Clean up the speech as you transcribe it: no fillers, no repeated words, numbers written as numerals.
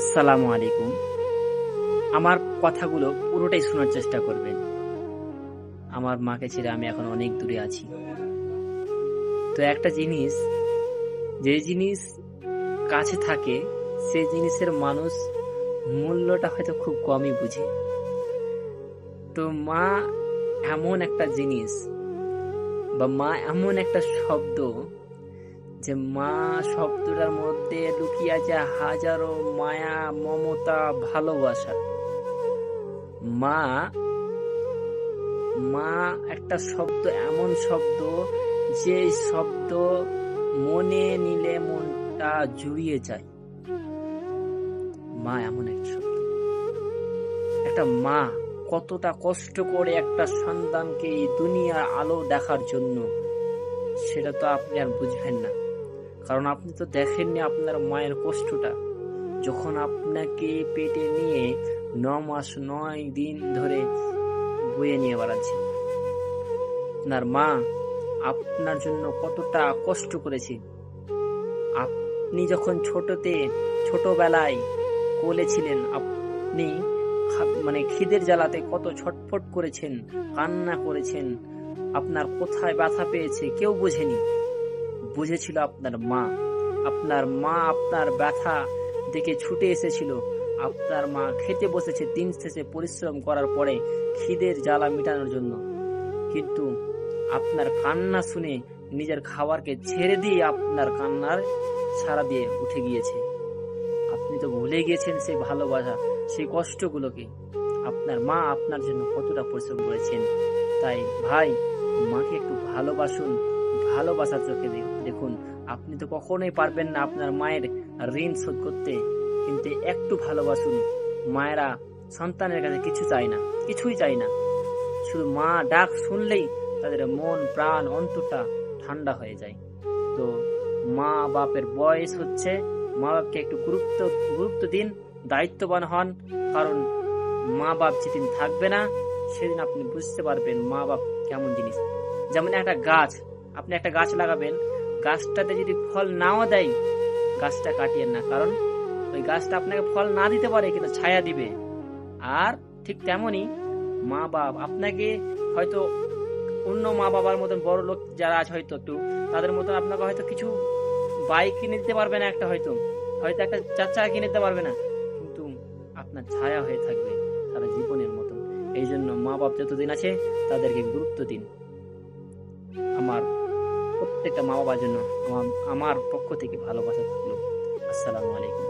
আসসালামু আলাইকুম। আমার কথাগুলো পুরোটাই শোনার চেষ্টা করবেন। আমার মাকে ছেড়ে আমি এখন অনেক দূরে আছি। তো একটা জিনিস, যে জিনিস কাছে থাকে সেই জিনিসের মানুষ মূল্যটা হয়তো খুব কমই বুঝে। তো মা এমন একটা জিনিস বা মা এমন একটা শব্দ, যে মা শব্দটার মধ্যে লুকিয়ে আছে হাজারো মায়া, মমতা, ভালোবাসা। মা মা একটা শব্দ, এমন শব্দ যে শব্দ মনে নিলে মনটা জুড়িয়ে যায়। মা এমন একটা শব্দ। একটা মা কতটা কষ্ট করে একটা সন্তানকে এই দুনিয়ার আলো দেখার জন্য, সেটা তো আপনি আর বুঝবেন না, কারণ আপনি তো দেখেননি আপনার মায়ের কষ্টটা। যখন আপনাকে পেটে নিয়ে 9 মাস 9 দিন ধরে বয়ে নিয়ে বেড়াচ্ছে, আপনার মা আপনার জন্য কতটা কষ্ট করেছে। আপনি যখন ছোটবেলায় কোলে ছিলেন, আপনি মানে খিদের জ্বালাতে কত ছটফট করেছেন, কান্না করেছেন। আপনার কোথায় ব্যথা পেয়েছে কেউ বোঝেনি, বুঝেছিল আপনার মা। আপনার মা আপনার ব্যথা দেখে ছুটে এসেছিল। আপনার মা খেতে বসেছে দিন শেষে পরিশ্রম করার পরে খিদের জ্বালা মেটানোর জন্য, কিন্তু আপনার কান্না শুনে নিজের খাবারকে ছেড়ে দিয়ে আপনার কান্নার সাড়া দিয়ে উঠে গিয়েছে। আপনি তো ভুলে গিয়েছেন সেই ভালোবাসা, সেই কষ্টগুলোকে। আপনার মা আপনার জন্য কতটা পরিশ্রম করেছেন। তাই ভাই, মাকে একটু ভালোবাসুন, ভালোবাসার চোখে দেখুন। আপনি তো কখনোই পারবেন না আপনার মায়ের ঋণ শোধ করতে, কিন্তু একটু ভালোবাসুন। মায়েরা সন্তানের কাছে কিছু চায় না, কিছুই চায় না। শুধু মা ডাক শুনলেই তাদের মন প্রাণ অন্তরটা ঠান্ডা হয়ে যায়। তো মা বাপের বয়স হচ্ছে, মা বাপকে একটু গুরুত্ব দিন, দায়িত্ববান হন। কারণ মা বাপ যেদিন থাকবে না, সেদিন আপনি বুঝতে পারবেন মা বাপ কেমন জিনিস। যেমন একটা গাছ, আপনি একটা গাছ লাগাবেন, গাছটাতে যদি ফল নাও দেয়, গাছটা কাটিয়েন না, কারণ ওই গাছটা আপনাকে ফল না দিতে পারে কিন্তু ছায়া দিবে। আর ঠিক তেমনই মা বাপ আপনাকে হয়তো অন্য মা বাবার মতন বড় লোক যারা আছে হয়তো একটু, তাদের মতন আপনাকে হয়তো কিছু বাইক কিনে দিতে পারবে না, একটা হয়তো হয়তো একটা 4 চাকা কিনে দিতে পারবে না, কিন্তু আপনার ছায়া হয়ে থাকবে সারা জীবনের মতন। এই জন্য মা বাপ যতদিন আছে তাদেরকে গুরুত্ব দিন। আমার প্রত্যেকটা মা বাবার জন্য আমার পক্ষ থেকে ভালোবাসা থাকলো। আসসালামু আলাইকুম।